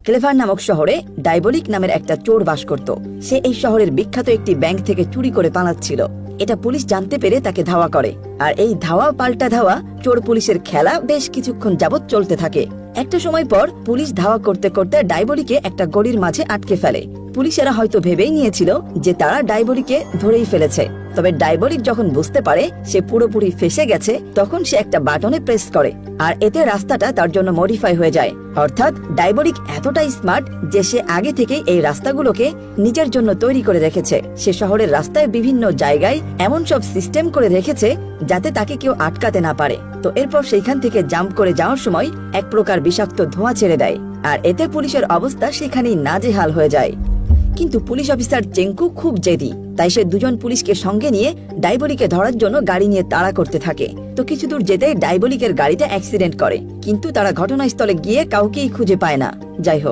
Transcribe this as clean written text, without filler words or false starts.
Clever নামক শহরে ডাইবলিক নামের একটা চোর বাস করত। সে এই শহরের বিখ্যাত একটি ব্যাংক থেকে চুরি করে পালাচ্ছিল। এটা পুলিশ জানতে পেরে তাকে ধাওয়া করে, আর এই ধাওয়া পাল্টা ধাওয়া চোর পুলিশের খেলা বেশ কিছুক্ষণ যাবৎ চলতে থাকে। একটা সময় পর পুলিশ ধাওয়া করতে করতে ডাইবলিকে একটা গলির মাঝে আটকে ফেলে। পুলিশেরা হয়তো ভেবেই নিয়েছিল যে তারা ডাইবলিকে ধরেই ফেলেছে, তবে ডাইবলিক যখন বুঝতে পারে সে পুরোপুরি ফেসে গেছে, তখন সে একটা বাটনে প্রেস করে, আর এতে রাস্তাটা তার জন্য মডিফাই হয়ে যায়। অর্থাৎ ডাইবলিক এতটাই স্মার্ট যে সে আগে থেকেই এই রাস্তাগুলোকে নিজের জন্য তৈরি করে রেখেছে। সে শহরের রাস্তায় বিভিন্ন জায়গায় এমন সব সিস্টেম করে রেখেছে যাতে তাকে কেউ আটকাতে না পারে। তো এরপর সেইখান থেকে জাম্প করে যাওয়ার সময় এক প্রকার বিষাক্ত ধোঁয়া ছেড়ে দেয়, আর এতে পুলিশের অবস্থা সেখানেই নাজেহাল হয়ে যায়। কিন্তু পুলিশ অফিসার চেঙ্কু খুব জেদি, তাই সে দুজন পুলিশকে সঙ্গে নিয়ে ডাইবলিকে ধরার জন্য গাড়ি নিয়ে তাড়া করতে থাকে। তো কিছু দূর যেতে ডাইবলিকের গাড়িটা অ্যাক্সিডেন্ট করে, কিন্তু তারা ঘটনাস্থলে গিয়ে কাউকেই খুঁজে পায় না। যাই হোক,